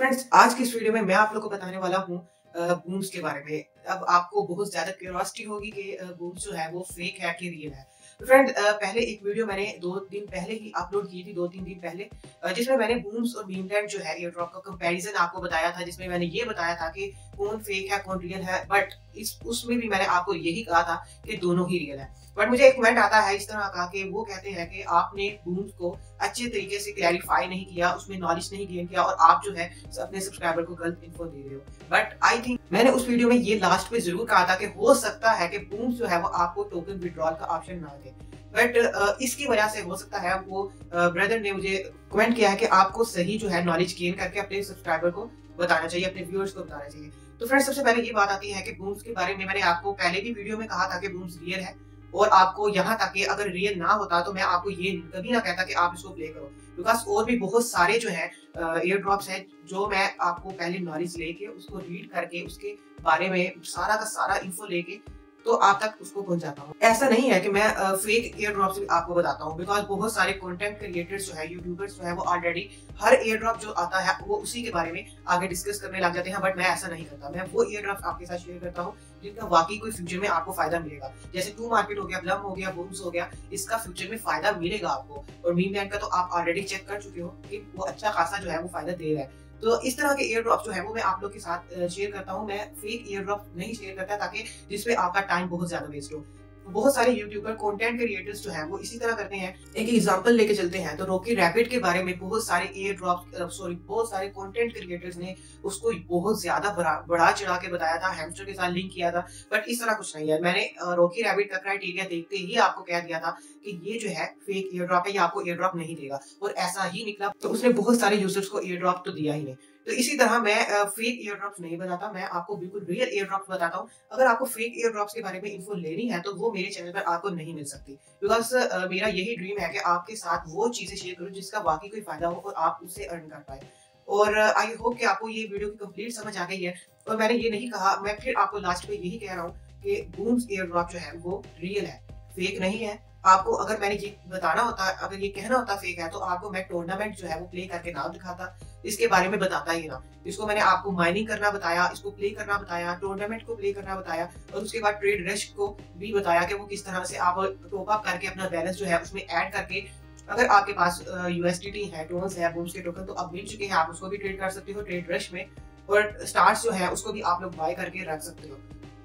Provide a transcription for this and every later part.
Friends, आज की इस वीडियो में मैं आप लोगों को बताने वाला हूँ बूम्स के बारे में। अब आपको बहुत ज्यादा क्यूरियोसिटी होगी कि बूम्स जो है वो फेक है कि रियल है। तो फ्रेंड, पहले एक वीडियो मैंने 2 दिन पहले ही अपलोड की थी, 2-3 दिन पहले, जिसमें मैंने बूम्स और मीमलैंड जो है एयर ड्रॉप का कंपैरिजन आपको बताया था, जिसमें मैंने ये बताया था कि कौन फेक है कौन रियल है। बट इस उसमें भी मैंने आपको यही कहा था कि दोनों ही रियल है। बट मुझे एक कमेंट आता है इस तरह का कि वो कहते हैं कि आपने बूम्स को अच्छे तरीके से क्लैरिफाई नहीं किया, उसमें नॉलेज नहीं गेन किया और आप जो है अपने सब्सक्राइबर को गलत इन्फो दे रहे हो। बट आई थिंक मैंने उस वीडियो में ये लास्ट पे जरूर कहा था कि हो सकता है कि बूम्स जो है वो आपको टोकन विड्रॉल का ऑप्शन ना दे। बट इसकी वजह से हो सकता है वो ब्रदर ने मुझे कमेंट किया है कि आपको सही जो है नॉलेज गेन करके अपने सब्सक्राइबर को बताना चाहिए, अपने व्यूअर्स को बताना चाहिए। तो फ्रेंड्स, सबसे पहले ये बात आती है कि बूम्स के बारे में मैंने आपको पहले भी वीडियो में कहा था कि बूम्स रियल है, और आपको यहाँ तक कि अगर रियल ना होता तो मैं आपको ये कभी ना कहता कि आप इसको प्ले करो, बिकॉज और भी बहुत सारे जो है एयर ड्रॉप्स हैं जो मैं आपको पहले नॉलेज लेके उसको रीड करके उसके बारे में सारा का सारा इन्फो लेके तो आप तक उसको पहुंचाता हूँ। ऐसा नहीं है कि मैं फेक एयर ड्रॉप्स भी आपको बताता हूँ, बिकॉज बहुत सारे कंटेंट क्रिएटर्स जो है, यूट्यूबर्स जो है, वो ऑलरेडी हर एयर ड्रॉप जो आता है वो उसी के बारे में आगे डिस्कस करने लग जाते हैं। बट मैं ऐसा नहीं करता, मैं वो एयर ड्रॉप्स आपके साथ शेयर करता हूँ जिनका वाकई कोई फ्यूचर में आपको फायदा मिलेगा। जैसे टू मार्केट हो गया, ब्लम हो गया, बूम्स हो गया, इसका फ्यूचर में फायदा मिलेगा आपको। और मीमलैंड का तो आप ऑलरेडी चेक कर चुके हो कि वो अच्छा खासा जो है वो फायदा दे रहा है। तो इस तरह के एयर ड्रॉप जो है वो मैं आप लोग के साथ शेयर करता हूँ। मैं फेक एयर ड्रॉप नहीं शेयर करता ताकि जिसपे आपका टाइम बहुत ज्यादा वेस्ट हो। बहुत सारे यूट्यूबर कंटेंट क्रिएटर्स जो हैं वो इसी तरह करते हैं। एक एग्जांपल लेके चलते हैं तो रॉकी रैबिट के बारे में बहुत सारे एयर ड्रॉप बहुत सारे कंटेंट क्रिएटर्स ने उसको बहुत ज्यादा बढ़ा चढ़ा के बताया था, हैमस्टर के साथ लिंक किया था। बट इस तरह कुछ नहीं है। मैंने रॉकी रैबिट का क्राइटेरिया देखते ही आपको कह दिया था कि ये जो है फेक एयर ड्रॉप है, ये आपको एयर ड्रॉप नहीं देगा, और ऐसा ही निकला। तो उसने बहुत सारे यूजर्स को एयर ड्रॉप तो दिया ही नहीं। तो इसी तरह मैं फेक एयर ड्रॉप्स नहीं बताता, मैं आपको बिल्कुल रियल एयर ड्रॉप्स बताता हूँ। अगर आपको फेक एयर ड्रॉप्स के बारे में इन्फो लेनी है तो वो मेरे चैनल पर आपको नहीं मिल सकती, बिकॉज मेरा यही ड्रीम है कि आपके साथ वो चीजें शेयर करूँ जिसका वाकई कोई फायदा हो और आप उससे अर्न कर पाए। और आई होप कि आपको ये वीडियो की कंप्लीट समझ आ गई है। और मैंने ये नहीं कहा, मैं फिर आपको लास्ट में यही कह रहा हूँ कि बूम्स एयर ड्रॉप जो है वो रियल है, फेक नहीं है। आपको अगर मैंने ये बताना होता, अगर ये कहना होता फेक है, तो आपको मैं टूर्नामेंट जो है वो प्ले करके ना दिखाता, इसके बारे में बताता ही ना। इसको मैंने आपको माइनिंग करना बताया, इसको प्ले करना बताया, टूर्नामेंट को प्ले करना बताया, और उसके बाद ट्रेड रश को भी बताया कि वो किस तरह से आप टॉप अप करके अपना बैलेंस जो है उसमें ऐड करके, अगर आपके पास यूएसडीटी है, टोकन्स है, बूम्स के टोकन तो अब मिल चुके हैं, आप उसको भी ट्रेड कर सकते हो ट्रेड रश में। और स्टार्स जो है उसको भी आप लोग बाय करके रख सकते हो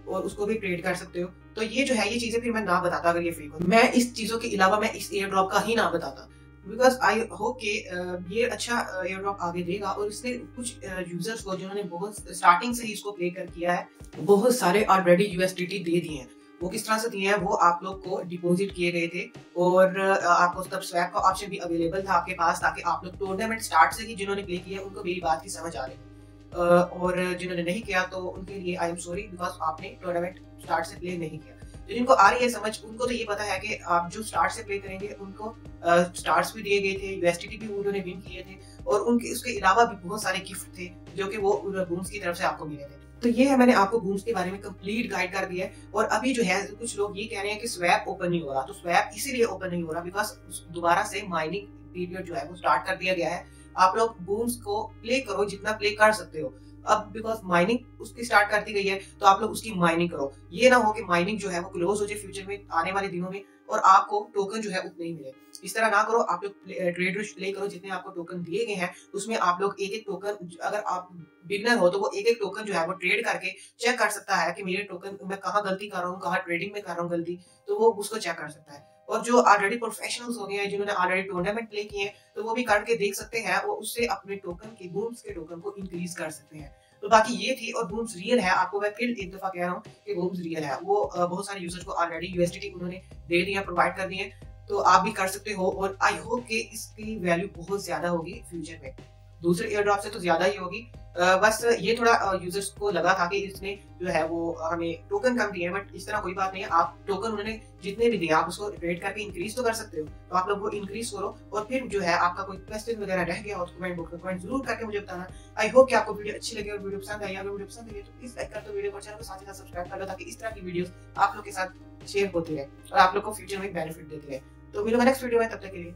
और उसको भी ट्रेड कर सकते हो। तो ये जो है ये चीजें फिर मैं ना बताता अगर ये फेक हो। मैं इस चीजों के अलावा मैं इस एयर ड्रॉप का ही ना बताता, बिकॉज आई होप कि ये अच्छा एयर ड्रॉप आगे देगा। और इसने कुछ यूजर्स को जिन्होंने बहुत स्टार्टिंग से ही इसको प्ले कर किया है, बहुत सारे ऑलरेडी यूएसडीटी दे दिए हैं। वो किस तरह से दिए हैं, वो आप लोग को डिपॉजिट किए गए थे और आपको तब स्वैप का ऑप्शन भी अवेलेबल था आपके पास, ताकि आप लोग टूर्नामेंट स्टार्ट से ही जिन्होंने प्ले किया उनको मेरी बात की समझ आ रही है। और जिन्होंने नहीं किया तो उनके लिए आई एम सॉरी, बिकॉज आपने टूर्नामेंट स्टार्ट से प्ले नहीं किया। तो जिनको आ रही है समझ, उनको तो ये पता है कि आप जो स्टार्ट से प्ले करेंगे उनको स्टार्स भी दिए गए थे, यूएसडीटी भी उन्होंने विन किए थे, और उनके उसके अलावा भी बहुत सारे गिफ्ट थे जो कि वो बूम्स की तरफ से आपको मिले थे। तो ये है, मैंने आपको बूम्स के बारे में कंप्लीट गाइड कर दिया है। और अभी जो है कुछ लोग ये कह रहे हैं कि स्वैप ओपन नहीं हो रहा, तो स्वैप इसीलिए ओपन नहीं हो रहा बिकॉज दोबारा से माइनिंग पीरियड जो है वो स्टार्ट कर दिया गया है। आप लोग बूम्स को प्ले करो जितना प्ले कर सकते हो। अब बिकॉज माइनिंग उसकी स्टार्ट कर दी गई है तो आप लोग उसकी माइनिंग करो। ये ना हो कि माइनिंग जो है वो क्लोज हो जाए फ्यूचर में आने वाले दिनों में और आपको टोकन जो है उतने ही मिले। इस तरह ना करो, आप लोग ट्रेड प्ले करो, जितने आपको टोकन दिए गए हैं उसमें आप लोग एक एक टोकन, अगर आप बिगनर हो तो वो एक एक टोकन जो है वो ट्रेड करके चेक कर सकता है कि मेरे टोकन मैं कहाँ गलती कर रहा हूँ, कहाँ ट्रेडिंग में कर रहा हूँ गलती, तो वो उसको चेक कर सकता है। और जो ऑलरेडी प्रोफेशनल्स हो गए हैं, जिन्होंने ऑलरेडी टूर्नामेंट प्ले किए हैं, तो वो भी करके देख सकते हैं, वो उससे अपने टोकन के बूम्स के टोकन को इंक्रीज कर सकते हैं। तो बाकी ये थी। और बूम्स रियल है, आपको मैं फिर एक दफा कह रहा हूँ कि बूम्स रियल है। वो बहुत सारे यूजर्स को ऑलरेडी यूएसडीटी उन्होंने दे दिया, प्रोवाइड कर दिए, तो आप भी कर सकते हो। और आई होप कि इसकी वैल्यू बहुत ज्यादा होगी फ्यूचर में, दूसरे एयर ड्रॉप से तो ज्यादा ही होगी। बस ये थोड़ा यूजर्स को लगा था कि इसने जो है वो हमें टोकन कम दिए हैं, बट इस तरह कोई बात नहीं है। आप टोकन उन्होंने जितने भी दिए आप उसको रेट करके इंक्रीज तो कर सकते हो, तो आप लोग वो इंक्रीज करो। और फिर जो है आपका कोई क्वेश्चन वगैरह रह गया उसको कमेंट बॉक्स में कमेंट जरूर करके मुझे बताना। आई होप कि आपको वीडियो अच्छी लगी और वीडियो पसंद आई। अगर वीडियो पसंद आई तो प्लीज लाइक कर दो वीडियो को, चैनल को साथ ही साथ सब्सक्राइब कर लो, ताकि इस तरह की वीडियोस आप लोग के साथ शेयर होती रहे और आप लोग को फ्यूचर में बेनिफिट देती रहे। तो मिलो नेक्स्ट वीडियो में, तब तक के लिए